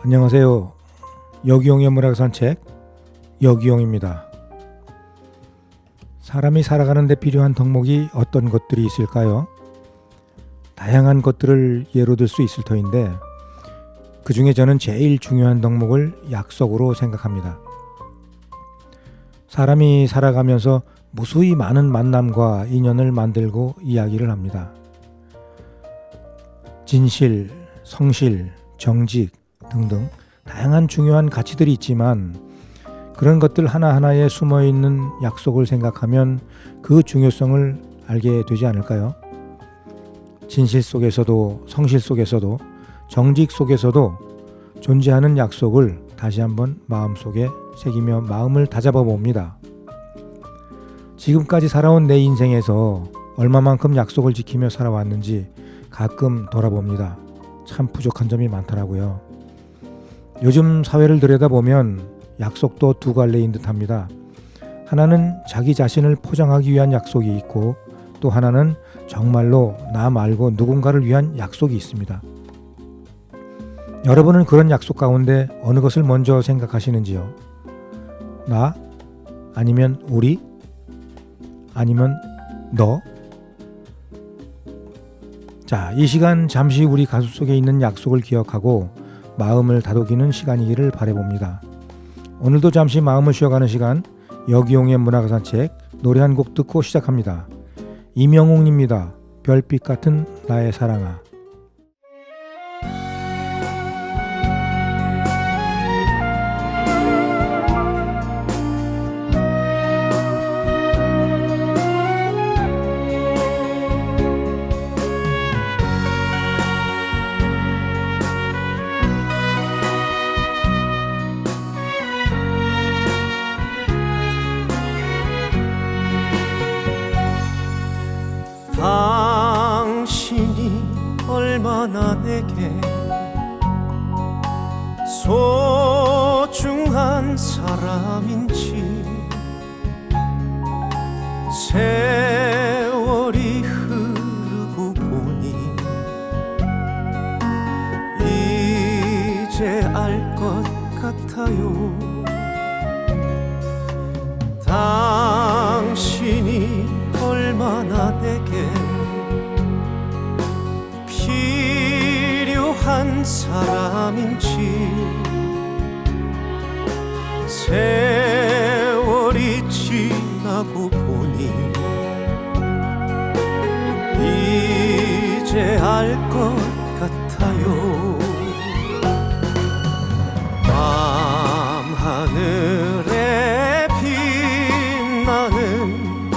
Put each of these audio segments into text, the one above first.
안녕하세요. 여기용의 문학산책 여기용입니다. 사람이 살아가는 데 필요한 덕목이 어떤 것들이 있을까요? 다양한 것들을 예로 들 수 있을 터인데 그 중에 저는 제일 중요한 덕목을 약속으로 생각합니다. 사람이 살아가면서 무수히 많은 만남과 인연을 만들고 이야기를 합니다. 진실, 성실, 정직 등등 다양한 중요한 가치들이 있지만 그런 것들 하나하나에 숨어있는 약속을 생각하면 그 중요성을 알게 되지 않을까요? 진실 속에서도 성실 속에서도 정직 속에서도 존재하는 약속을 다시 한번 마음속에 새기며 마음을 다잡아 봅니다. 지금까지 살아온 내 인생에서 얼마만큼 약속을 지키며 살아왔는지 가끔 돌아봅니다. 참 부족한 점이 많더라고요. 요즘 사회를 들여다보면 약속도 두 갈래인 듯합니다. 하나는 자기 자신을 포장하기 위한 약속이 있고 또 하나는 정말로 나 말고 누군가를 위한 약속이 있습니다. 여러분은 그런 약속 가운데 어느 것을 먼저 생각하시는지요? 나? 아니면 우리? 아니면 너? 자, 이 시간 잠시 우리 가슴 속에 있는 약속을 기억하고 마음을 다독이는 시간이기를 바라봅니다. 오늘도 잠시 마음을 쉬어가는 시간, 여기용의 문학산책 노래 한 곡 듣고 시작합니다. 이명웅입니다. 별빛 같은 나의 사랑아. 당신이 얼마나 내게 소중한 사람인지 세월이 흐르고 보니 이제 알 것 같아요. 당신이 얼마나 내게 필요한 사람인지 세월이 지나고 보니 이제 알 것 같아요. 밤하늘에 빛나는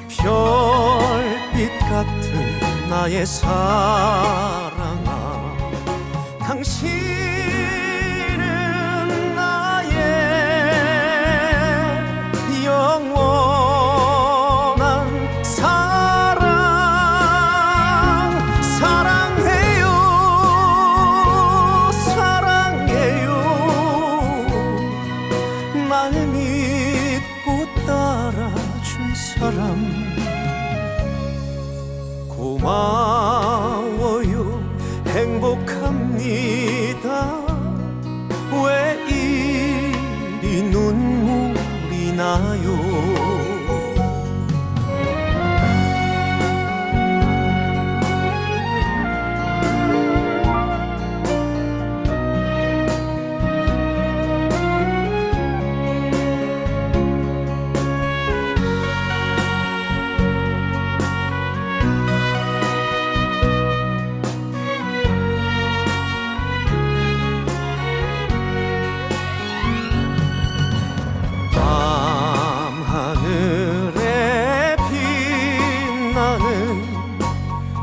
별빛 같은 나의 사랑아, 당신은 나의 영원한 사랑. 사랑해요, 사랑해요. 날 믿고 따라준 사람 고마워요. 행복합니다. 왜 이리 눈물이 나요? 밤하늘에 빛나는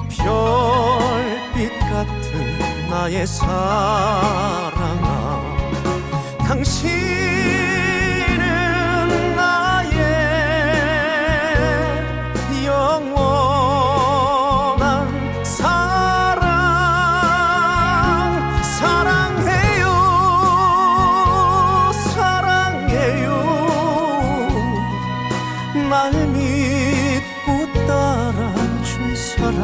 별빛 같은 나의 사랑아, 당신은 나의 영원한 사랑. 사랑해요, 사랑해요. 날 믿고 따라준 사람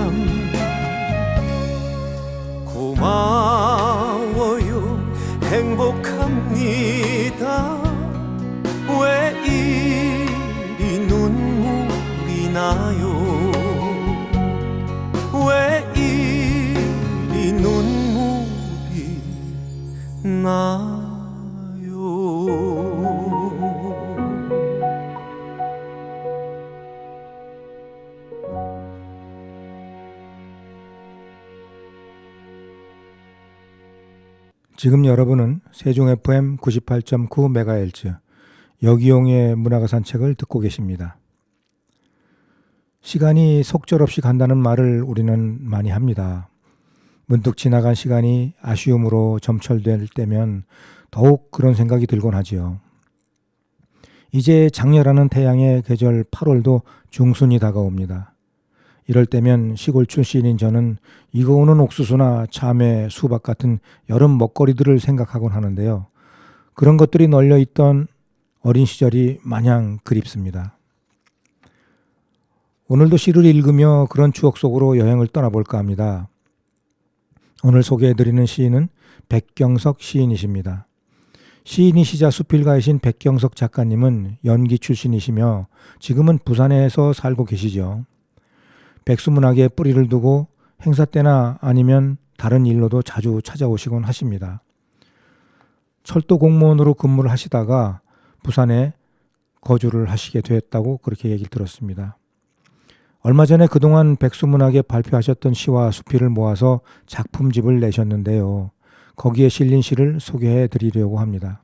고마워요. 눈물이다. 왜 이리 눈물이 나요? 왜 이리 눈물이 나요? 지금 여러분은 세종 FM 98.9MHz 여기용의 문화가 산책을 듣고 계십니다. 시간이 속절없이 간다는 말을 우리는 많이 합니다. 문득 지나간 시간이 아쉬움으로 점철될 때면 더욱 그런 생각이 들곤 하지요. 이제 장렬하는 태양의 계절 8월도 중순이 다가옵니다. 이럴 때면 시골 출신인 저는 익어오는 옥수수나 참외, 수박 같은 여름 먹거리들을 생각하곤 하는데요. 그런 것들이 널려있던 어린 시절이 마냥 그립습니다. 오늘도 시를 읽으며 그런 추억 속으로 여행을 떠나볼까 합니다. 오늘 소개해드리는 시인은 백경석 시인이십니다. 시인이시자 수필가이신 백경석 작가님은 연기 출신이시며 지금은 부산에서 살고 계시죠. 백수문학에 뿌리를 두고 행사 때나 아니면 다른 일로도 자주 찾아오시곤 하십니다. 철도 공무원으로 근무를 하시다가 부산에 거주를 하시게 되었다고 그렇게 얘기를 들었습니다. 얼마 전에 그동안 백수문학에 발표하셨던 시와 수필을 모아서 작품집을 내셨는데요. 거기에 실린 시를 소개해 드리려고 합니다.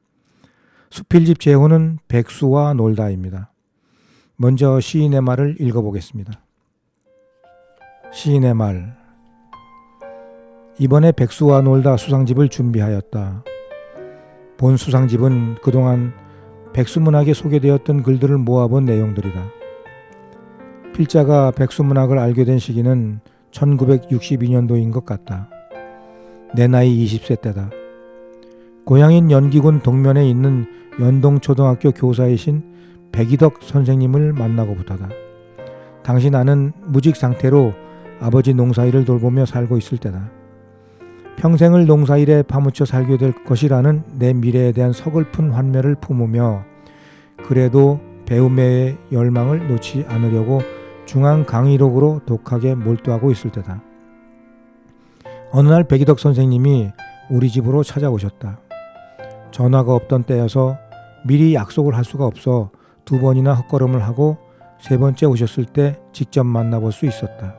수필집 제호는 백수와 놀다입니다. 먼저 시인의 말을 읽어보겠습니다. 시인의 말. 이번에 백수와 놀다 수상집을 준비하였다. 본 수상집은 그동안 백수문학에 소개되었던 글들을 모아본 내용들이다. 필자가 백수문학을 알게 된 시기는 1962년도인 것 같다. 내 나이 20세 때다. 고향인 연기군 동면에 있는 연동초등학교 교사이신 백이덕 선생님을 만나고부터다. 당시 나는 무직 상태로 아버지 농사일을 돌보며 살고 있을 때다. 평생을 농사일에 파묻혀 살게 될 것이라는 내 미래에 대한 서글픈 환멸을 품으며 그래도 배움의 열망을 놓지 않으려고 중앙 강의록으로 독하게 몰두하고 있을 때다. 어느 날 백이덕 선생님이 우리 집으로 찾아오셨다. 전화가 없던 때여서 미리 약속을 할 수가 없어 2번이나 헛걸음을 하고 3번째 오셨을 때 직접 만나볼 수 있었다.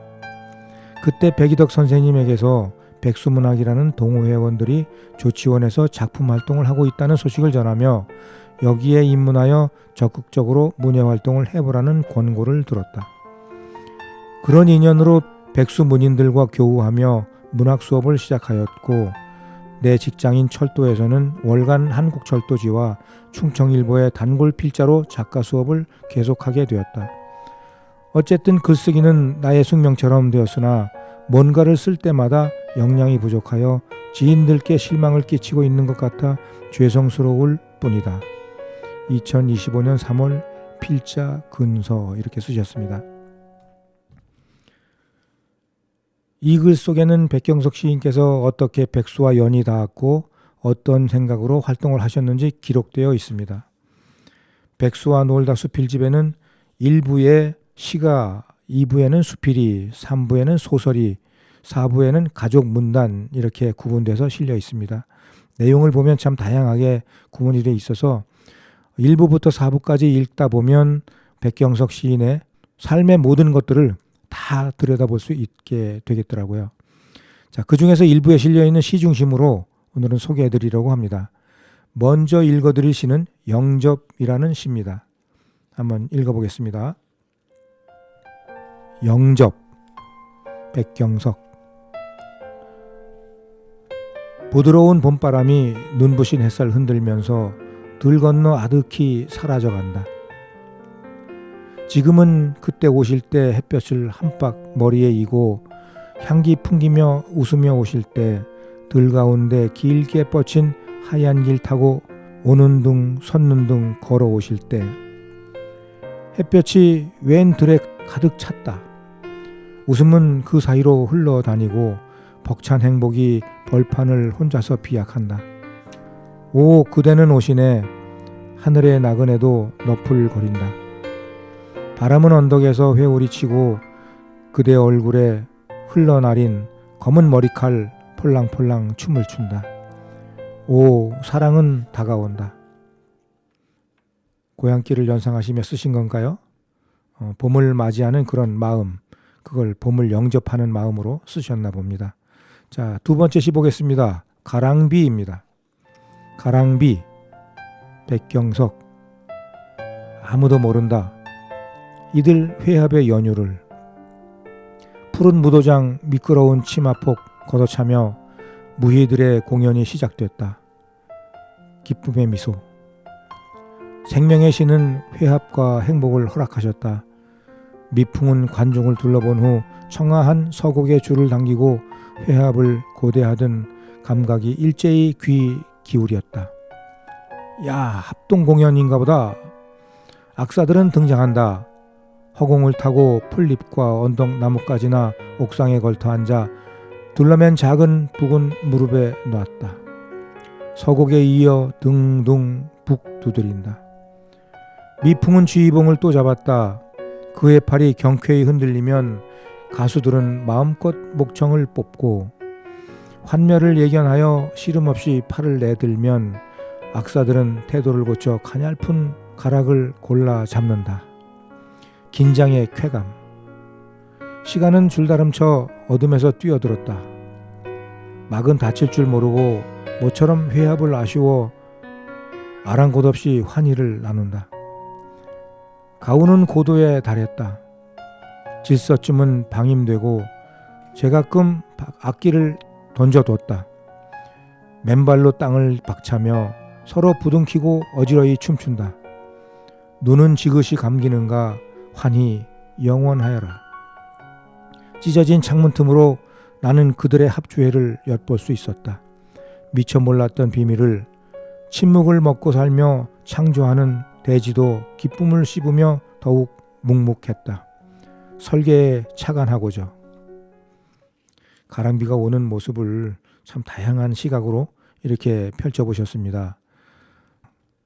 그때 백이덕 선생님에게서 백수문학이라는 동호회원들이 조치원에서 작품 활동을 하고 있다는 소식을 전하며 여기에 입문하여 적극적으로 문예활동을 해보라는 권고를 들었다. 그런 인연으로 백수문인들과 교우하며 문학 수업을 시작하였고 내 직장인 철도에서는 월간 한국철도지와 충청일보의 단골 필자로 작가 수업을 계속하게 되었다. 어쨌든 글쓰기는 나의 숙명처럼 되었으나 뭔가를 쓸 때마다 역량이 부족하여 지인들께 실망을 끼치고 있는 것 같아 죄송스러울 뿐이다. 2025년 3월 필자 근서 이렇게 쓰셨습니다. 이 글 속에는 백경석 시인께서 어떻게 백수와 연이 닿았고 어떤 생각으로 활동을 하셨는지 기록되어 있습니다. 백수와 놀다 수필집에는 1부에 시가, 2부에는 수필이, 3부에는 소설이, 4부에는 가족 문단 이렇게 구분돼서 실려 있습니다. 내용을 보면 참 다양하게 구분이 되어 있어서 1부부터 4부까지 읽다 보면 백경석 시인의 삶의 모든 것들을 다 들여다볼 수 있게 되겠더라고요. 자, 그 중에서 1부에 실려있는 시 중심으로 오늘은 소개해드리려고 합니다. 먼저 읽어드릴 시는 영접이라는 시입니다. 한번 읽어보겠습니다. 영접, 백경석. 부드러운 봄바람이 눈부신 햇살 흔들면서 들 건너 아득히 사라져간다. 지금은 그때 오실 때 햇볕을 한박 머리에 이고 향기 풍기며 웃으며 오실 때 들 가운데 길게 뻗친 하얀 길 타고 오는 둥 섰는 둥 걸어오실 때 햇볕이 웬 들에 가득 찼다. 웃음은 그 사이로 흘러다니고 벅찬 행복이 벌판을 혼자서 비약한다. 오, 그대는 오시네. 하늘의 나그네도 너풀거린다. 바람은 언덕에서 회오리 치고 그대 얼굴에 흘러나린 검은 머리칼 폴랑폴랑 춤을 춘다. 오, 사랑은 다가온다. 고향길을 연상하시며 쓰신 건가요? 봄을 맞이하는 그런 마음, 그걸 봄을 영접하는 마음으로 쓰셨나 봅니다. 자, 두 번째 시 보겠습니다. 가랑비입니다. 가랑비, 백경석. 아무도 모른다. 이들 회합의 연유를. 푸른 무도장 미끄러운 치마폭 걷어차며 무희들의 공연이 시작됐다. 기쁨의 미소. 생명의 신은 회합과 행복을 허락하셨다. 미풍은 관중을 둘러본 후 청아한 서곡의 줄을 당기고 회합을 고대하던 감각이 일제히 귀 기울였다. 야, 합동 공연인가 보다. 악사들은 등장한다. 허공을 타고 풀잎과 언덕나무까지나 옥상에 걸터 앉아 둘러맨 작은 북은 무릎에 놨다. 서곡에 이어 등등 북 두드린다. 미풍은 쥐봉을 또 잡았다. 그의 팔이 경쾌히 흔들리면 가수들은 마음껏 목청을 뽑고 환멸을 예견하여 시름없이 팔을 내들면 악사들은 태도를 고쳐 가냘픈 가락을 골라 잡는다. 긴장의 쾌감. 시간은 줄다름쳐 어둠에서 뛰어들었다. 막은 다칠 줄 모르고 모처럼 회합을 아쉬워 아랑곳 없이 환희를 나눈다. 가훈은 고도에 달했다. 질서쯤은 방임되고 제가끔 악기를 던져뒀다. 맨발로 땅을 박차며 서로 부둥키고 어지러이 춤춘다. 눈은 지그시 감기는가 환히 영원하여라. 찢어진 창문 틈으로 나는 그들의 합주회를 엿볼 수 있었다. 미처 몰랐던 비밀을 침묵을 먹고 살며 창조하는 대지도 기쁨을 씹으며 더욱 묵묵했다. 설계에 착안하고자. 가랑비가 오는 모습을 참 다양한 시각으로 이렇게 펼쳐보셨습니다.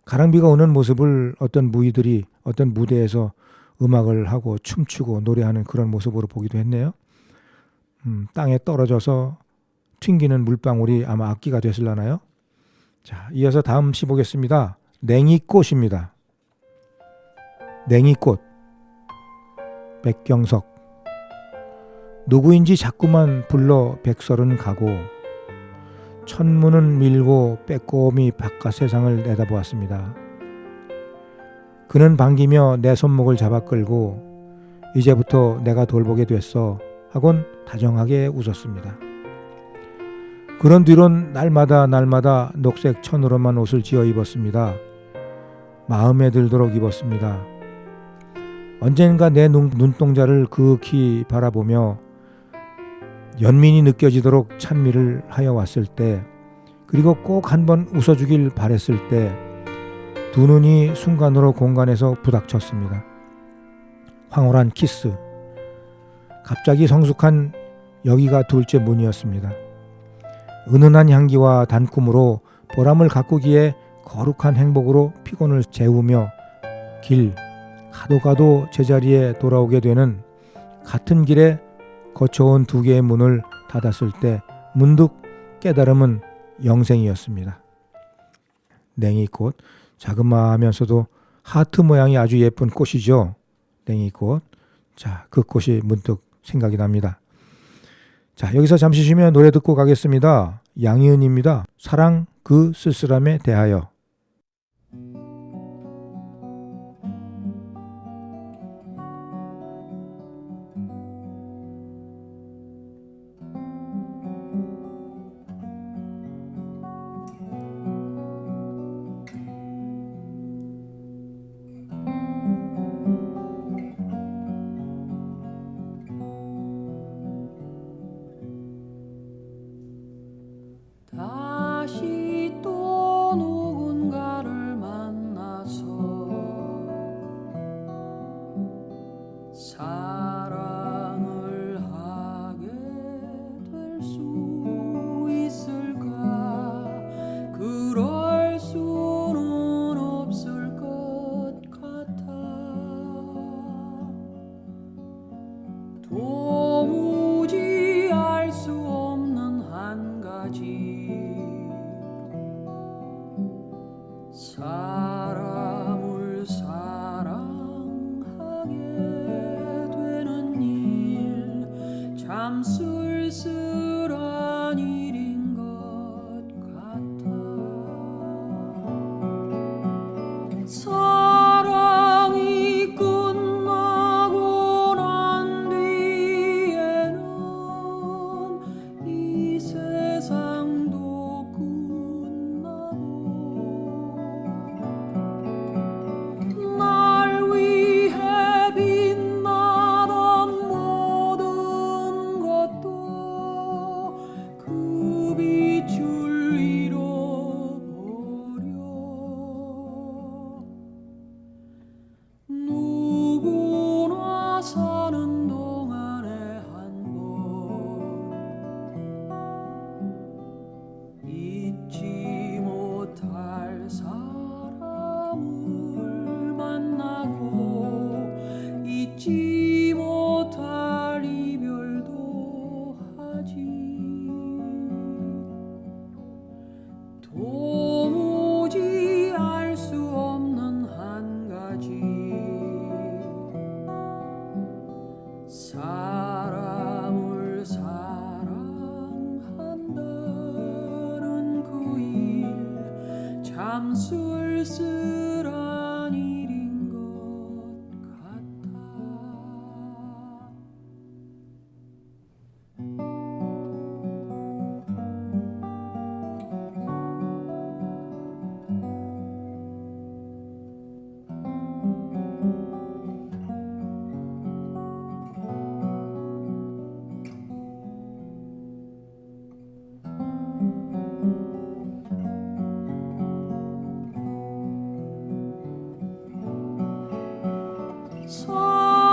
가랑비가 오는 모습을 어떤 무희들이 어떤 무대에서 음악을 하고 춤추고 노래하는 그런 모습으로 보기도 했네요. 땅에 떨어져서 튕기는 물방울이 아마 악기가 됐을라나요? 자, 이어서 다음 시 보겠습니다. 냉이꽃입니다. 냉이꽃, 백경석. 누구인지 자꾸만 불러 백설은 가고 천문은 밀고 빼꼼히 바깥 세상을 내다보았습니다. 그는 반기며 내 손목을 잡아 끌고 이제부터 내가 돌보게 됐어 하곤 다정하게 웃었습니다. 그런 뒤론 날마다 녹색 천으로만 옷을 지어 입었습니다. 마음에 들도록 입었습니다. 언젠가 내 눈동자를 극히 바라보며 연민이 느껴지도록 찬미를 하여 왔을 때, 그리고 꼭 한번 웃어주길 바랬을 때 두 눈이 순간으로 공간에서 부닥쳤습니다. 황홀한 키스. 갑자기 성숙한 여기가 둘째 문이었습니다. 은은한 향기와 단꿈으로 보람을 가꾸기에 거룩한 행복으로 피곤을 재우며 길 가도 제자리에 돌아오게 되는 같은 길에 거쳐온 두 개의 문을 닫았을 때 문득 깨달음은 영생이었습니다. 냉이꽃, 자그마하면서도 하트 모양이 아주 예쁜 꽃이죠. 냉이꽃. 자, 그 꽃이 문득 생각이 납니다. 자, 여기서 잠시 쉬며 노래 듣고 가겠습니다. 양희은입니다. 사랑 그 쓸쓸함에 대하여. 다시 또 누군가를 만나서 사랑을 하게 될 수 있을까? 그럴 수는 없을까? 쓸쓸한 일인 것 같아. 사랑이 끝나고 난 뒤에는 이 세상도 끝나고 날 위해 빛나던 모든 것도 그 빛을 잃어버려. 누구나 사는 동안에 한 번 잊지 못할 사람을 만나고 잊지 못할 이별도 하지. 도무지 알 수 없는 한 가지. 사람을 사랑한다는 그 일 참 쓸쓸한 일인 것 같아.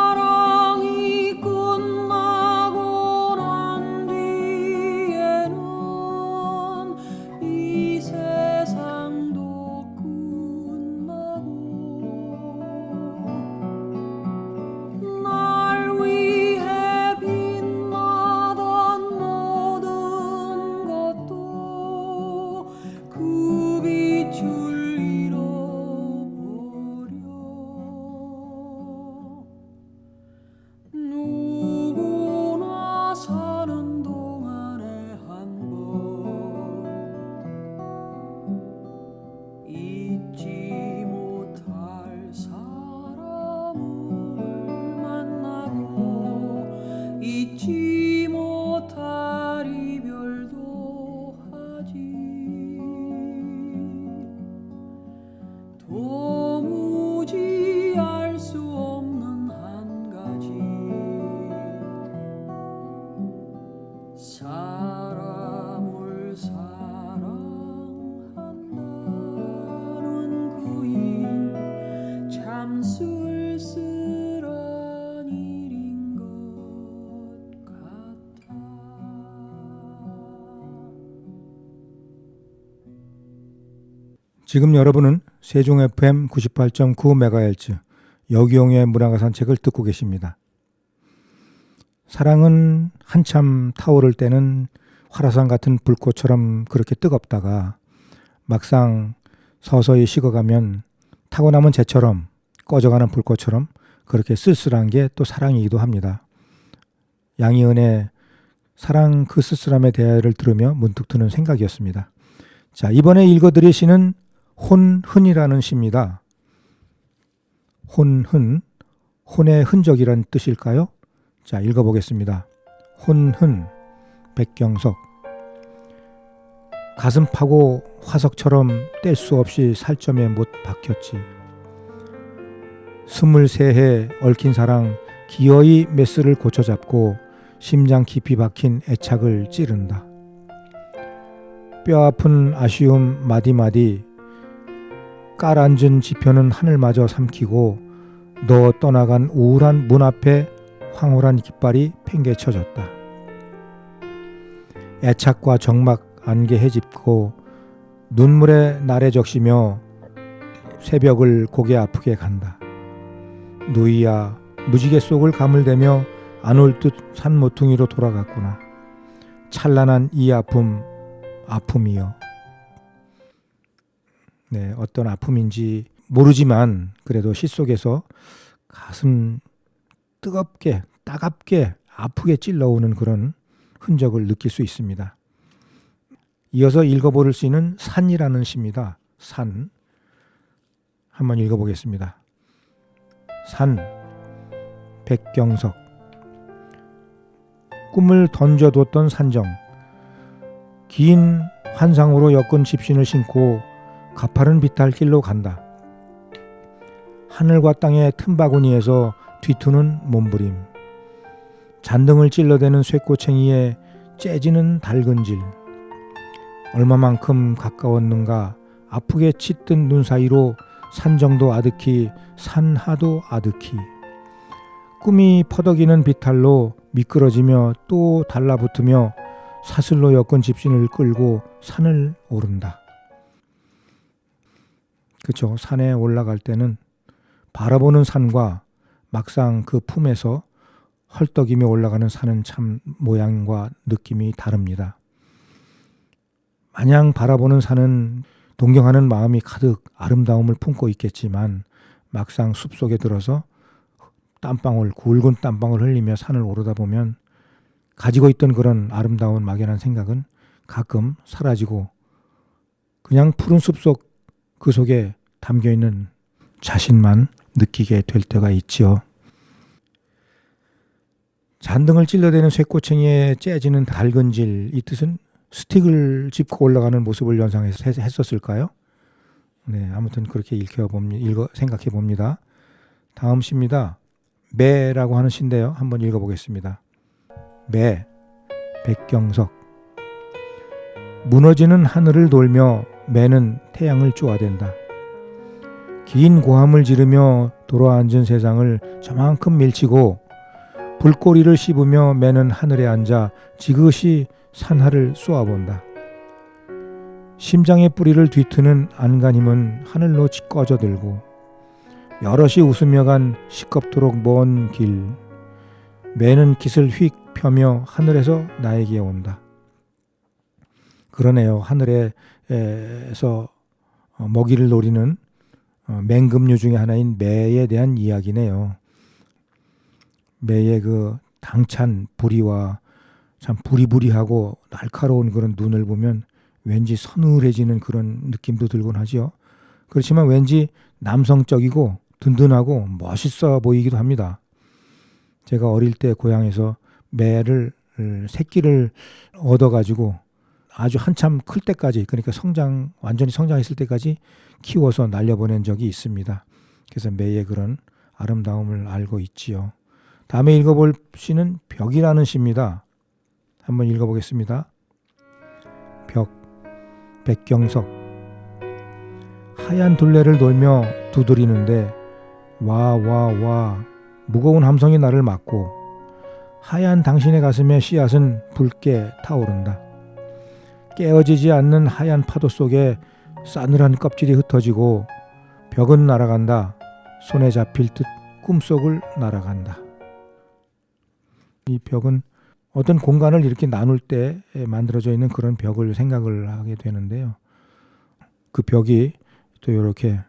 사랑이 끝나고 난 뒤에는 이 세상도 끝나고 날 위해 빛나던 모든 것도 그 빛을 누구나 사는 동안에 한 번 잊지 못할 사람을 만나고 잊지 못할 이별도 하지. 도무지 알 수 없는 한 가지. 사람을 사랑한다는 그 일 참 쓸쓸한 일인 것 같아. 지금 여러분은 세종 FM 98.9MHz 여기용의 문화가 산책을 듣고 계십니다. 사랑은 한참 타오를 때는 화라산 같은 불꽃처럼 그렇게 뜨겁다가 막상 서서히 식어가면 타고 남은 재처럼 꺼져가는 불꽃처럼 그렇게 쓸쓸한 게 또 사랑이기도 합니다. 양희은의 사랑 그 쓸쓸함의 대화를 들으며 문득 드는 생각이었습니다. 자, 이번에 읽어드릴 시는 혼흔이라는 시입니다. 혼흔, 혼의 흔적이란 뜻일까요? 자, 읽어보겠습니다. 혼흔, 백경석. 가슴 파고 화석처럼 뗄 수 없이 살점에 못 박혔지. 23해 얽힌 사랑 기어이 메스를 고쳐잡고 심장 깊이 박힌 애착을 찌른다. 뼈아픈 아쉬움 마디마디 깔앉은 지표는 하늘마저 삼키고 너 떠나간 우울한 문 앞에 황홀한 깃발이 팽개쳐졌다. 애착과 정막 안개 헤집고 눈물에 날에 적시며 새벽을 고개 아프게 간다. 누이야 무지개 속을 가물대며 안 올 듯 산모퉁이로 돌아갔구나. 찬란한 이 아픔, 아픔이여. 네, 어떤 아픔인지 모르지만 그래도 시 속에서 가슴 뜨겁게 따갑게 아프게 찔러오는 그런 흔적을 느낄 수 있습니다. 이어서 읽어볼 수 있는 산이라는 시입니다. 산. 한번 읽어보겠습니다. 산. 백경석. 꿈을 던져뒀던 산정. 긴 환상으로 엮은 집신을 신고 가파른 비탈길로 간다. 하늘과 땅의 틈바구니에서 뒤투는 몸부림. 잔등을 찔러대는 쇠꼬챙이에 째지는 달근질. 얼마만큼 가까웠는가 아프게 짙은 눈 사이로 산정도 아득히 산하도 아득히. 꿈이 퍼덕이는 비탈로 미끄러지며 또 달라붙으며 사슬로 엮은 집신을 끌고 산을 오른다. 그렇죠. 산에 올라갈 때는 바라보는 산과 막상 그 품에서 헐떡이며 올라가는 산은 참 모양과 느낌이 다릅니다. 마냥 바라보는 산은 동경하는 마음이 가득 아름다움을 품고 있겠지만 막상 숲속에 들어서 땀방울, 굵은 땀방울 흘리며 산을 오르다 보면 가지고 있던 그런 아름다운 막연한 생각은 가끔 사라지고 그냥 푸른 숲속 그 속에 담겨있는 자신만 느끼게 될 때가 있지요. 잔등을 찔러대는 쇠꼬챙이에 째지는 달근질, 이 뜻은 스틱을 짚고 올라가는 모습을 연상해서 했었을까요? 네, 아무튼 그렇게 생각해 봅니다. 다음 시입니다. 매라고 하는 시인데요. 한번 읽어보겠습니다. 매, 백경석. 무너지는 하늘을 돌며 매는 태양을 쪼아댄다. 긴 고함을 지르며 돌아앉은 세상을 저만큼 밀치고 불꼬리를 씹으며 매는 하늘에 앉아 지그시 산하를 쏘아본다. 심장의 뿌리를 뒤트는 안간힘은 하늘로 꺼져들고 여럿이 웃으며 간 시겁도록 먼 길. 매는 깃을 휙 펴며 하늘에서 나에게 온다. 그러네요. 하늘에서 먹이를 노리는 맹금류 중에 하나인 매에 대한 이야기네요. 매의 그 당찬 부리와 참 부리부리하고 날카로운 그런 눈을 보면 왠지 서늘해지는 그런 느낌도 들곤 하죠. 그렇지만 왠지 남성적이고 든든하고 멋있어 보이기도 합니다. 제가 어릴 때 고향에서 매를 새끼를 얻어가지고 아주 한참 클 때까지, 그러니까 완전히 성장했을 때까지 키워서 날려보낸 적이 있습니다. 그래서 매의 그런 아름다움을 알고 있지요. 다음에 읽어볼 시는 벽이라는 시입니다. 한번 읽어보겠습니다. 벽, 백경석. 하얀 둘레를 돌며 두드리는데 와 무거운 함성이 나를 막고 하얀 당신의 가슴에 씨앗은 붉게 타오른다. 깨어지지 않는 하얀 파도 속에 싸늘한 껍질이 흩어지고 벽은 날아간다. 손에 잡힐 듯 꿈속을 날아간다. 이 벽은 어떤 공간을 이렇게 나눌 때 만들어져 있는 그런 벽을 생각을 하게 되는데요. 그 벽이 또 이렇게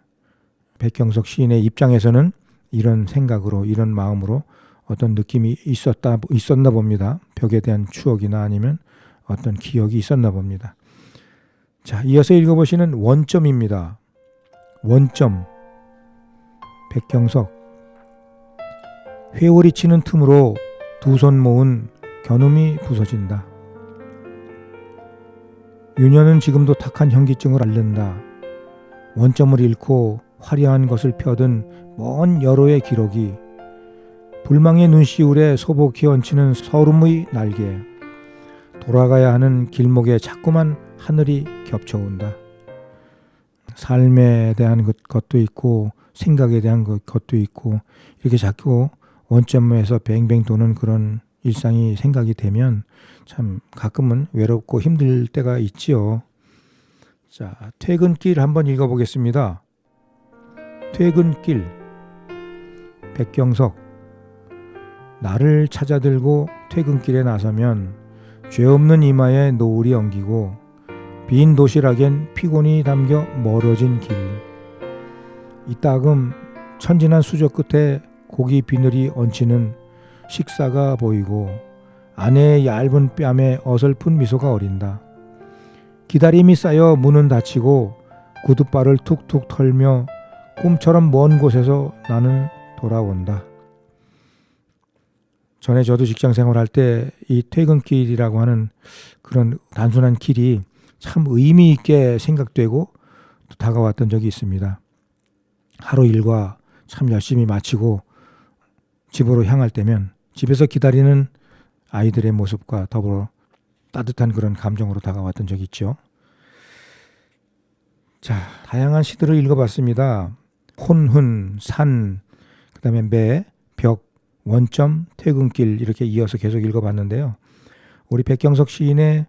백경석 시인의 입장에서는 이런 생각으로, 이런 마음으로 어떤 느낌이 있었나 봅니다. 벽에 대한 추억이나 아니면 어떤 기억이 있었나 봅니다. 자, 이어서 읽어보시는 원점입니다. 원점. 백경석. 회오리 치는 틈으로 두 손 모은 겨눔이 부서진다. 유년은 지금도 탁한 현기증을 앓는다. 원점을 잃고 화려한 것을 펴든 먼 여로의 기록이 불망의 눈시울에 소복히 얹히는 서름의 날개. 돌아가야 하는 길목에 자꾸만 하늘이 겹쳐온다. 삶에 대한 것도 있고 생각에 대한 것도 있고 이렇게 자꾸 원점에서 뱅뱅 도는 그런 일상이 생각이 되면 참 가끔은 외롭고 힘들 때가 있지요. 자, 퇴근길 한번 읽어보겠습니다. 퇴근길. 백경석. 나를 찾아들고 퇴근길에 나서면 죄 없는 이마에 노을이 엉기고 빈 도시락엔 피곤이 담겨 멀어진 길. 이따금 천진한 수저 끝에 고기 비늘이 얹히는 식사가 보이고 아내의 얇은 뺨에 어설픈 미소가 어린다. 기다림이 쌓여 문은 닫히고 구둣발을 툭툭 털며 꿈처럼 먼 곳에서 나는 돌아온다. 전에 저도 직장 생활할 때 이 퇴근길이라고 하는 그런 단순한 길이 참 의미 있게 생각되고 또 다가왔던 적이 있습니다. 하루 일과 참 열심히 마치고 집으로 향할 때면 집에서 기다리는 아이들의 모습과 더불어 따뜻한 그런 감정으로 다가왔던 적이 있죠. 자, 다양한 시들을 읽어봤습니다. 혼흔, 산, 그 다음에 매, 벽, 원점, 퇴근길 이렇게 이어서 계속 읽어봤는데요. 우리 백경석 시인의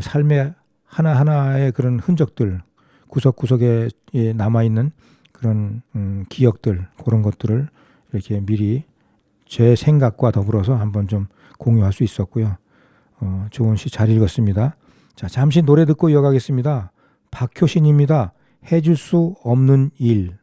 삶의 하나하나의 그런 흔적들, 구석구석에 남아있는 그런 기억들, 그런 것들을 이렇게 미리 제 생각과 더불어서 한번 좀 공유할 수 있었고요. 좋은 시 잘 읽었습니다. 자, 잠시 노래 듣고 이어가겠습니다. 박효신입니다. 해줄 수 없는 일.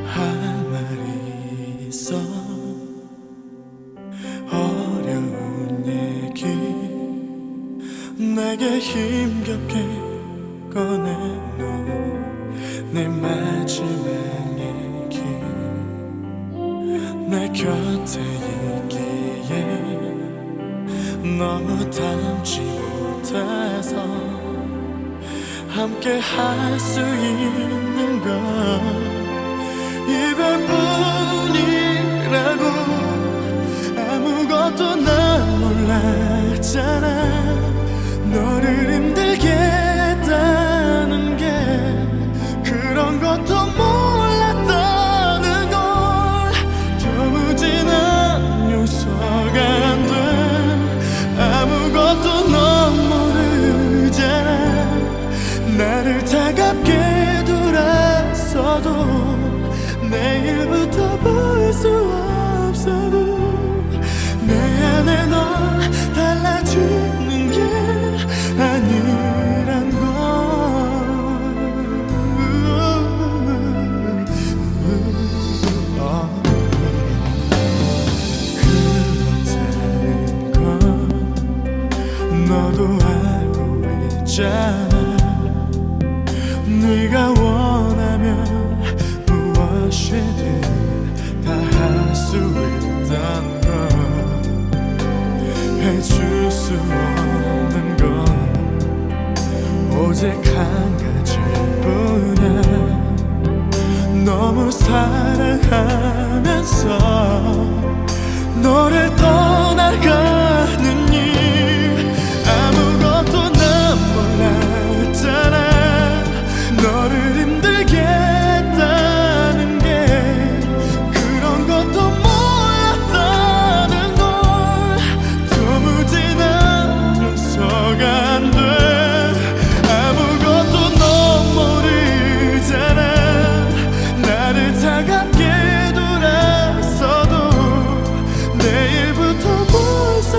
할 말이 있어 어려운 얘기 내게 힘겹게 꺼내놓은 내 마지막 얘기 내 곁에 있기에 너무 닮지 못해서 함께 할 수 있는 건 이별뿐이라고 아무것도 난 몰랐잖아 너를 힘들게 했다는 게 그런 것도 몰랐다는 걸 도무지 난 용서가 안 돼 아무것도 넌 모르잖아 나를 차갑게 돌았어도 내일부터 볼 수 없어도 내 안에 넌 달라지는 게 아니란 걸 그렇다는 건 너도 알고 있잖아 네가 원하면 무엇이든 다 할 수 있단 걸 해줄 수 없는 건 오직 한 가지뿐이야 너무 사랑하면서 너를 떠나가는 일 아무것도 난 몰랐잖아 너를 힘들게 했다는 게 그런 것도 몰랐다는 걸 도무지 난 용서가 안 돼 아무것도 넌 모르잖아 나를 차갑게 돌았어도 내일부터 볼 수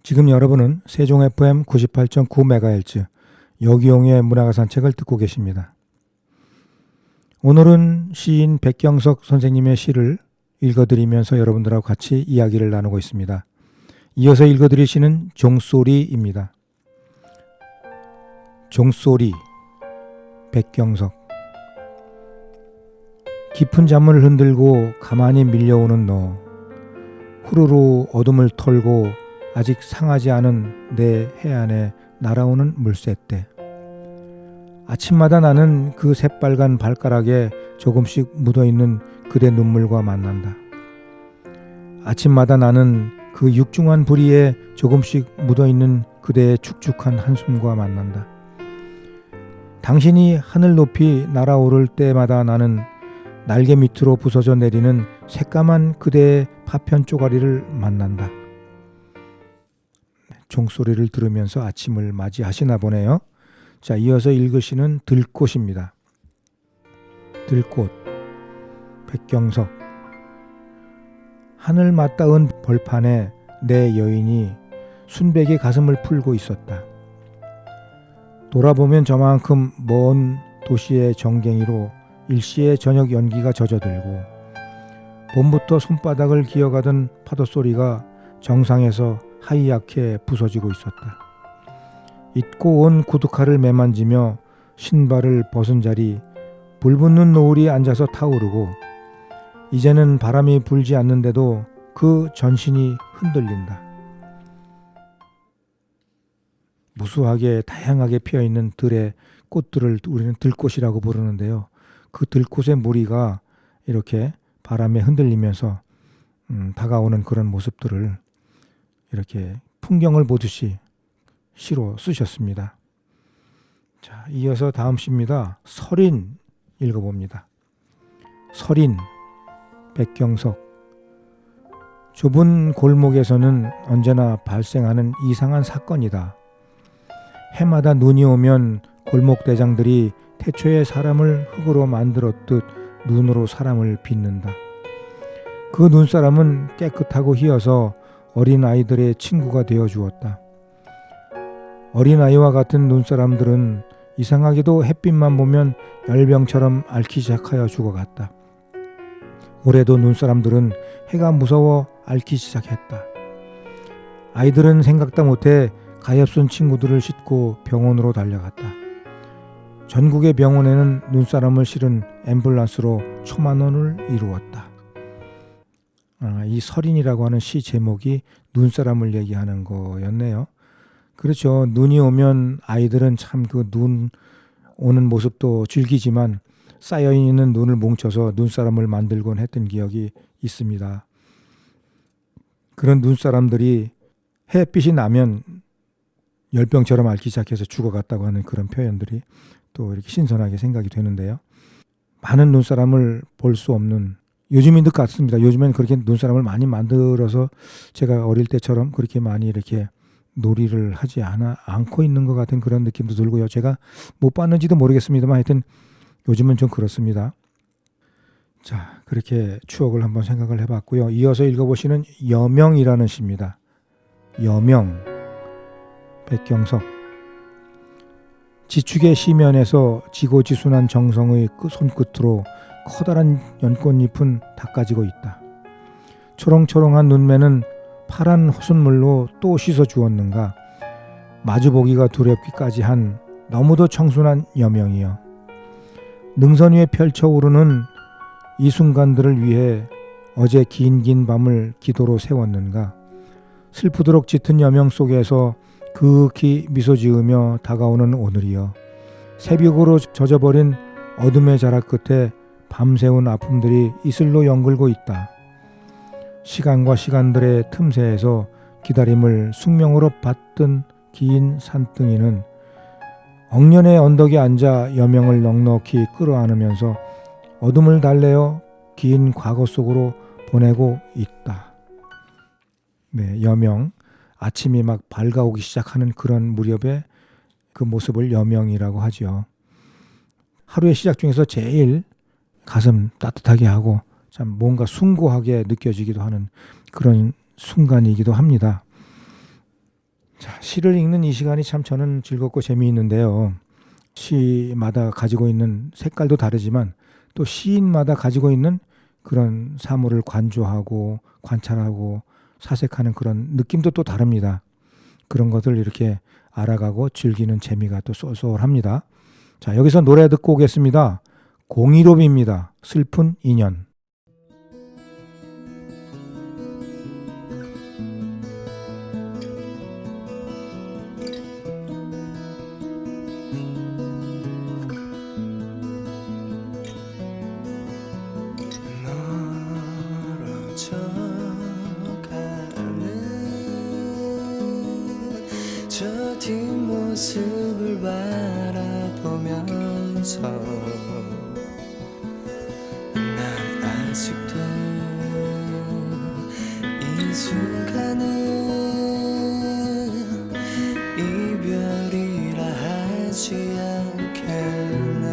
지금 여러분은 세종 FM 98.9MHz 여기용의 문화가 산책을 듣고 계십니다. 오늘은 시인 백경석 선생님의 시를 읽어드리면서 여러분들하고 같이 이야기를 나누고 있습니다. 이어서 읽어드릴 시는 종소리입니다. 종소리, 백경석. 깊은 잠을 흔들고 가만히 밀려오는 너, 후루루 어둠을 털고 아직 상하지 않은 내 해안에 날아오는 물새떼. 아침마다 나는 그 새빨간 발가락에 조금씩 묻어있는 그대 눈물과 만난다. 아침마다 나는 그 육중한 부리에 조금씩 묻어있는 그대의 축축한 한숨과 만난다. 당신이 하늘 높이 날아오를 때마다 나는 날개 밑으로 부서져 내리는 새까만 그대의 파편 쪼가리를 만난다. 종소리를 들으면서 아침을 맞이하시나 보네요. 자, 이어서 읽으시는 들꽃입니다. 들꽃, 백경석. 하늘 맞닿은 벌판에 내 여인이 순백의 가슴을 풀고 있었다. 돌아보면 저만큼 먼 도시의 정갱이로 일시의 저녁 연기가 젖어들고 봄부터 손바닥을 기어가던 파도 소리가 정상에서 하얗게 부서지고 있었다. 잊고 온 구두칼을 매만지며 신발을 벗은 자리 불붙는 노을이 앉아서 타오르고 이제는 바람이 불지 않는데도 그 전신이 흔들린다. 무수하게 다양하게 피어있는 들의 꽃들을 우리는 들꽃이라고 부르는데요. 그 들꽃의 무리가 이렇게 바람에 흔들리면서 다가오는 그런 모습들을 이렇게 풍경을 보듯이 시로 쓰셨습니다. 자, 이어서 다음 시입니다. 설인 읽어봅니다. 설인, 백경석. 좁은 골목에서는 언제나 발생하는 이상한 사건이다. 해마다 눈이 오면 골목 대장들이 태초에 사람을 흙으로 만들었듯 눈으로 사람을 빚는다. 그 눈사람은 깨끗하고 희어서 어린아이들의 친구가 되어 주었다. 어린아이와 같은 눈사람들은 이상하게도 햇빛만 보면 열병처럼 앓기 시작하여 죽어갔다. 올해도 눈사람들은 해가 무서워 앓기 시작했다. 아이들은 생각도 못해 가엾은 친구들을 싣고 병원으로 달려갔다. 전국의 병원에는 눈사람을 실은 앰뷸런스로 초만원을 이루었다. 이 설인이라고 하는 시 제목이 눈사람을 얘기하는 거였네요. 그렇죠. 눈이 오면 아이들은 참 그 눈 오는 모습도 즐기지만 쌓여있는 눈을 뭉쳐서 눈사람을 만들곤 했던 기억이 있습니다. 그런 눈사람들이 햇빛이 나면 열병처럼 앓기 시작해서 죽어갔다고 하는 그런 표현들이 또 이렇게 신선하게 생각이 되는데요. 많은 눈사람을 볼 수 없는 요즘인 듯 같습니다. 요즘엔 그렇게 눈사람을 많이 만들어서 제가 어릴 때처럼 그렇게 많이 이렇게 놀이를 하지 않고 있는 것 같은 그런 느낌도 들고요. 제가 못 봤는지도 모르겠습니다만 하여튼 요즘은 좀 그렇습니다. 자, 그렇게 추억을 한번 생각을 해봤고요. 이어서 읽어보시는 여명이라는 시입니다. 여명, 백경석. 지축의 시면에서 지고지순한 정성의 손끝으로 커다란 연꽃잎은 닦아지고 있다. 초롱초롱한 눈매는 파란 호숫물로 또 씻어주었는가. 마주보기가 두렵기까지 한 너무도 청순한 여명이여. 능선 위에 펼쳐오르는 이 순간들을 위해 어제 긴 밤을 기도로 세웠는가. 슬프도록 짙은 여명 속에서 극히 미소 지으며 다가오는 오늘이여. 새벽으로 젖어버린 어둠의 자락 끝에 밤새운 아픔들이 이슬로 연글고 있다. 시간과 시간들의 틈새에서 기다림을 숙명으로 받던 긴 산등이는 억년의 언덕에 앉아 여명을 넉넉히 끌어안으면서 어둠을 달래어 긴 과거 속으로 보내고 있다. 네, 여명. 아침이 막 밝아오기 시작하는 그런 무렵에 그 모습을 여명이라고 하죠. 하루의 시작 중에서 제일 가슴 따뜻하게 하고 참 뭔가 숭고하게 느껴지기도 하는 그런 순간이기도 합니다. 자, 시를 읽는 이 시간이 참 저는 즐겁고 재미있는데요. 시마다 가지고 있는 색깔도 다르지만 또 시인마다 가지고 있는 그런 사물을 관조하고 관찰하고 사색하는 그런 느낌도 또 다릅니다. 그런 것을 이렇게 알아가고 즐기는 재미가 또 쏠쏠합니다. 자, 여기서 노래 듣고 오겠습니다. 공이롭입니다. 슬픈 인연. 멀어져가는 저 뒷모습을 바라보면서 난 아직도 이 순간은 이별이라 하지 않겠네.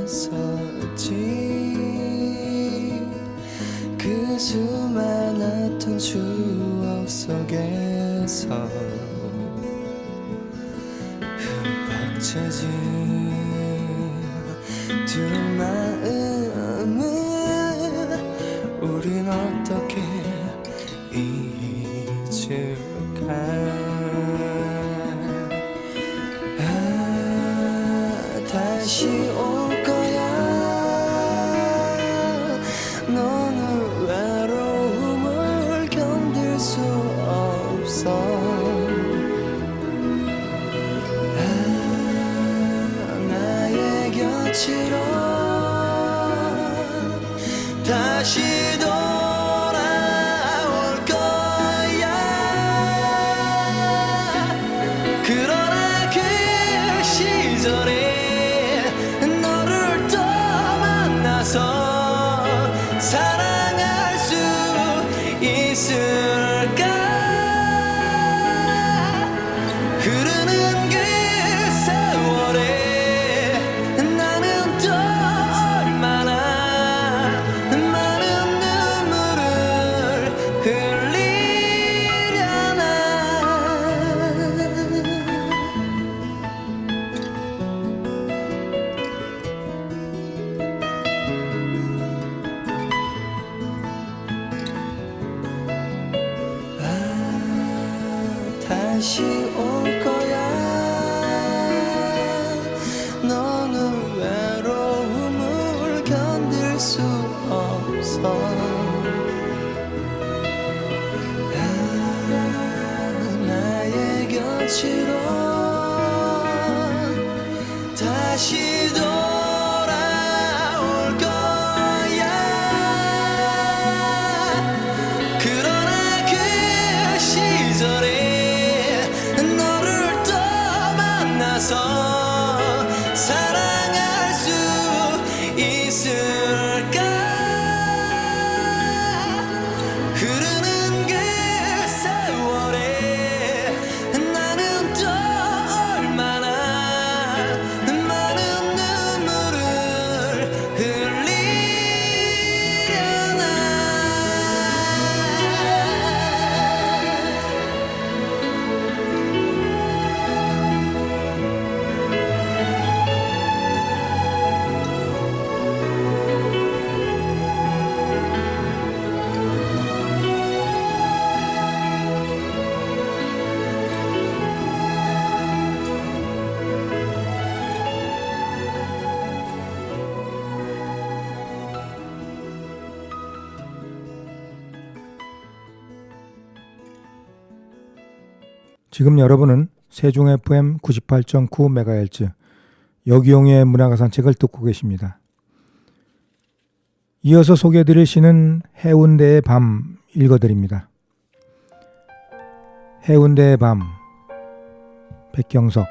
달콤했었지 그 수많았던 추억 속에서 흠뻑 채진 두 마음은 우린 어떻게 잊을까. 다시 올 거야. 너는 외로움을 견딜 수 없어. 나의 곁으로 다시 돌아올 거야. 그러나 그 시절에 사랑할 수 있을까. 흐르는 그 세월에 나는 또 얼마나 많은 눈물을 흘리려나. 다시 올 거야. 너는 외로움을 견딜 수 없어. 나의 곁으로 다시 돌아올 거야. 그러나 그 시절에 사랑할 수 있을까. 흐르는 그 세월에 나는 또 얼마나 많은 눈물을 흘리려나. 지금 여러분은 세종 FM 98.9MHz 여기용의 문화가산책을 듣고 계십니다. 이어서 소개해드릴 시는 해운대의 밤 읽어드립니다. 해운대의 밤, 백경석.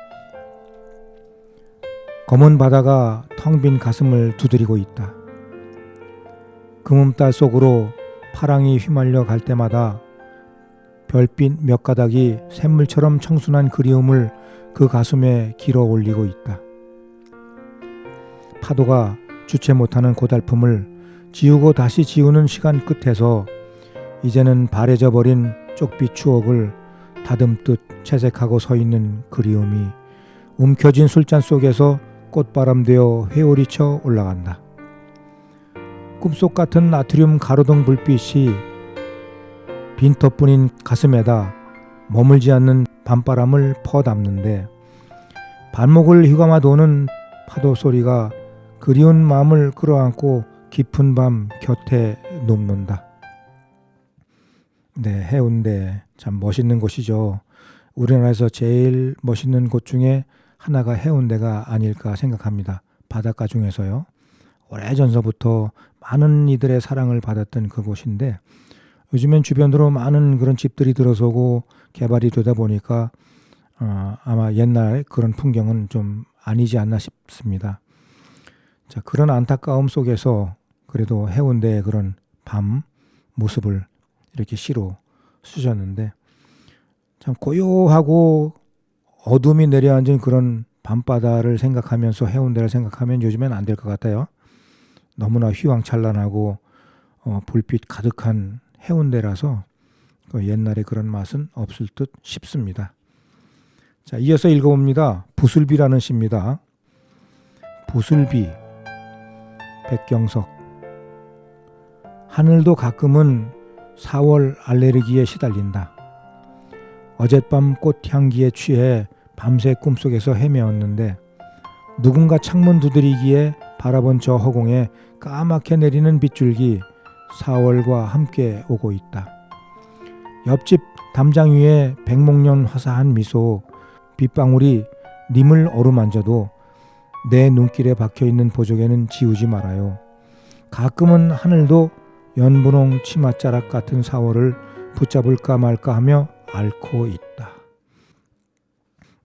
검은 바다가 텅 빈 가슴을 두드리고 있다. 금음달 속으로 파랑이 휘말려 갈 때마다 별빛 몇 가닥이 샘물처럼 청순한 그리움을 그 가슴에 길어 올리고 있다. 파도가 주체 못하는 고달픔을 지우고 다시 지우는 시간 끝에서 이제는 바래져 버린 쪽빛 추억을 다듬듯 채색하고 서 있는 그리움이 움켜진 술잔 속에서 꽃바람 되어 회오리쳐 올라간다. 꿈속 같은 나트륨 가로등 불빛이 빈터뿐인 가슴에다 머물지 않는 밤바람을 퍼담는데 발목을 휘감아 도는 파도 소리가 그리운 마음을 끌어안고 깊은 밤 곁에 눕는다. 네, 해운대 참 멋있는 곳이죠. 우리나라에서 제일 멋있는 곳 중에 하나가 해운대가 아닐까 생각합니다. 바닷가 중에서요. 오래전서부터 많은 이들의 사랑을 받았던 그곳인데 요즘엔 주변으로 많은 그런 집들이 들어서고 개발이 되다 보니까 아마 옛날 그런 풍경은 좀 아니지 않나 싶습니다. 자, 그런 안타까움 속에서 그래도 해운대의 그런 밤 모습을 이렇게 시로 쓰셨는데 참 고요하고 어둠이 내려앉은 그런 밤바다를 생각하면서 해운대를 생각하면 요즘엔 안 될 것 같아요. 너무나 휘황찬란하고 불빛 가득한 해운대라서 그 옛날에 그런 맛은 없을 듯 싶습니다. 자, 이어서 읽어봅니다. 부슬비라는 시입니다. 부슬비, 백경석. 하늘도 가끔은 4월 알레르기에 시달린다. 어젯밤 꽃향기에 취해 밤새 꿈속에서 헤매었는데 누군가 창문 두드리기에 바라본 저 허공에 까맣게 내리는 빗줄기 4월과 함께 오고 있다. 옆집 담장 위에 백목련 화사한 미소, 빗방울이 님을 어루만져도 내 눈길에 박혀있는 보조개는 지우지 말아요. 가끔은 하늘도 연분홍 치맛자락 같은 4월을 붙잡을까 말까 하며 앓고 있다.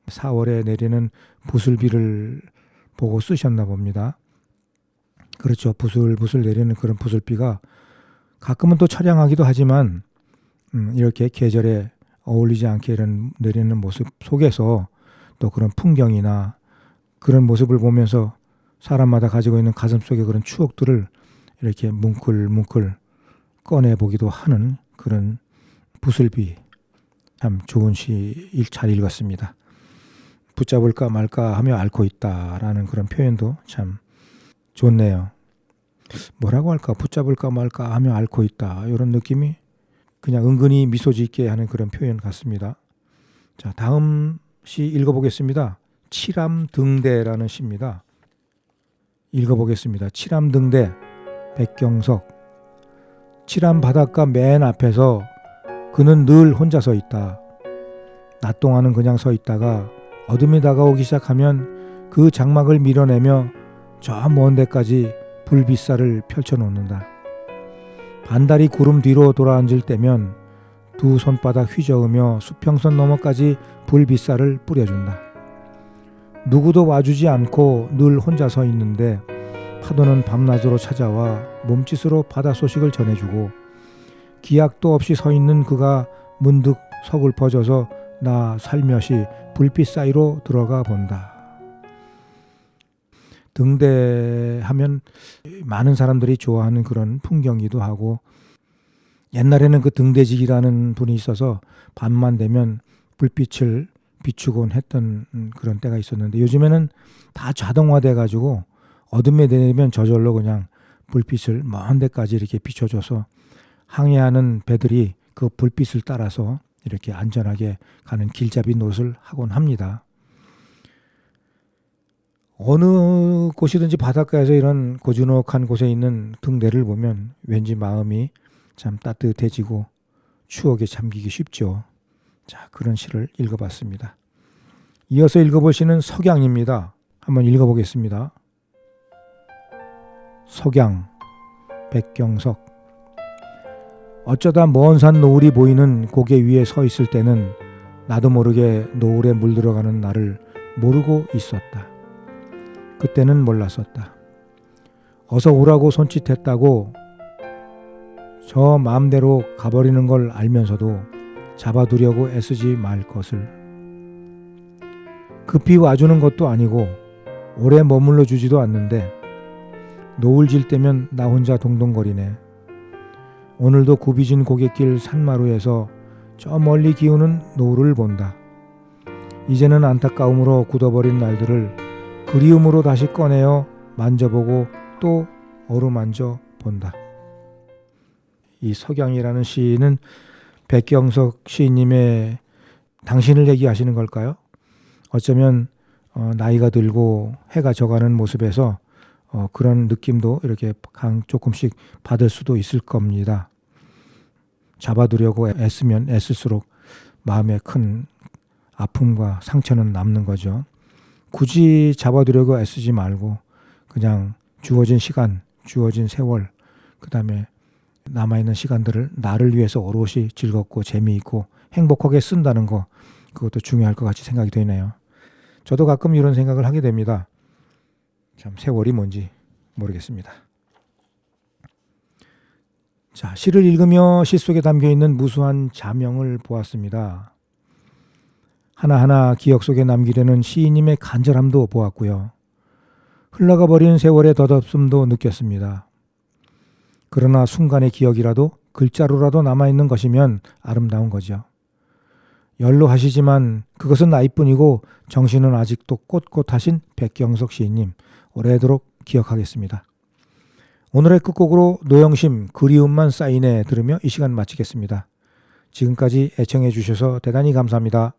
4월에 내리는 부슬비를 보고 쓰셨나 봅니다. 그렇죠. 부슬부슬 내리는 그런 부슬비가 가끔은 또 처량하기도 하지만 이렇게 계절에 어울리지 않게 이런 내리는 모습 속에서 또 그런 풍경이나 그런 모습을 보면서 사람마다 가지고 있는 가슴속의 그런 추억들을 이렇게 뭉클뭉클 꺼내보기도 하는 그런 부슬비, 참 좋은 시 잘 읽었습니다. 붙잡을까 말까 하며 앓고 있다라는 그런 표현도 참 좋네요. 뭐라고 할까? 붙잡을까 말까 하며 앓고 있다. 이런 느낌이 그냥 은근히 미소 짓게 하는 그런 표현 같습니다. 자, 다음 시 읽어보겠습니다. 칠암등대라는 시입니다. 읽어보겠습니다. 칠암등대, 백경석. 칠암 바닷가 맨 앞에서 그는 늘 혼자 서 있다. 낮 동안은 그냥 서 있다가 어둠이 다가오기 시작하면 그 장막을 밀어내며 저 먼 데까지 불빛살을 펼쳐놓는다. 반달이 구름 뒤로 돌아앉을 때면 두 손바닥 휘저으며 수평선 너머까지 불빛살을 뿌려준다. 누구도 와주지 않고 늘 혼자 서 있는데 파도는 밤낮으로 찾아와 몸짓으로 바다 소식을 전해주고 기약도 없이 서 있는 그가 문득 서글퍼져서 나 살며시 불빛 사이로 들어가 본다. 등대하면 많은 사람들이 좋아하는 그런 풍경이기도 하고 옛날에는 그 등대직이라는 분이 있어서 밤만 되면 불빛을 비추곤 했던 그런 때가 있었는데 요즘에는 다 자동화돼 가지고 어둠에 되면 저절로 그냥 불빛을 먼 데까지 이렇게 비춰줘서 항해하는 배들이 그 불빛을 따라서 이렇게 안전하게 가는 길잡이 노릇을 하곤 합니다. 어느 곳이든지 바닷가에서 이런 고즈넉한 곳에 있는 등대를 보면 왠지 마음이 참 따뜻해지고 추억에 잠기기 쉽죠. 자, 그런 시를 읽어봤습니다. 이어서 읽어볼 시는 석양입니다. 한번 읽어보겠습니다. 석양, 백경석. 어쩌다 먼 산 노을이 보이는 고개 위에 서 있을 때는 나도 모르게 노을에 물들어가는 나를 모르고 있었다. 그때는 몰랐었다. 어서 오라고 손짓했다고 저 마음대로 가버리는 걸 알면서도 잡아두려고 애쓰지 말 것을. 급히 와주는 것도 아니고 오래 머물러 주지도 않는데 노을 질 때면 나 혼자 동동거리네. 오늘도 굽이진 고갯길 산마루에서 저 멀리 기우는 노을을 본다. 이제는 안타까움으로 굳어버린 날들을 그리움으로 다시 꺼내어 만져보고 또 어루만져 본다. 이 석양이라는 시는 백경석 시인님의 당신을 얘기하시는 걸까요? 어쩌면 나이가 들고 해가 져가는 모습에서 그런 느낌도 이렇게 조금씩 받을 수도 있을 겁니다. 잡아두려고 애쓰면 애쓸수록 마음에 큰 아픔과 상처는 남는 거죠. 굳이 잡아두려고 애쓰지 말고 그냥 주어진 시간, 주어진 세월, 그 다음에 남아있는 시간들을 나를 위해서 오롯이 즐겁고 재미있고 행복하게 쓴다는 거, 그것도 중요할 것 같이 생각이 되네요. 저도 가끔 이런 생각을 하게 됩니다. 참 세월이 뭔지 모르겠습니다. 자, 시를 읽으며 시 속에 담겨있는 무수한 자명을 보았습니다. 하나하나 기억 속에 남기려는 시인님의 간절함도 보았고요. 흘러가 버린 세월의 덧없음도 느꼈습니다. 그러나 순간의 기억이라도 글자로라도 남아있는 것이면 아름다운 거죠. 연로하시지만 그것은 나이뿐이고 정신은 아직도 꼿꼿하신 백경석 시인님, 오래도록 기억하겠습니다. 오늘의 끝곡으로 노영심 그리움만 쌓이네 들으며 이 시간 마치겠습니다. 지금까지 애청해 주셔서 대단히 감사합니다.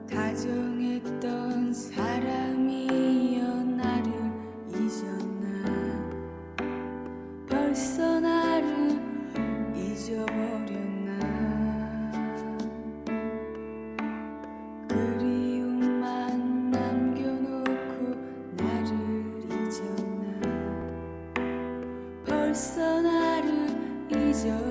다정했던 사람이여 나를 잊었나. 벌써 나를 잊어버렸나. 그리움만 남겨놓고 나를 잊었나. 벌써 나를 잊어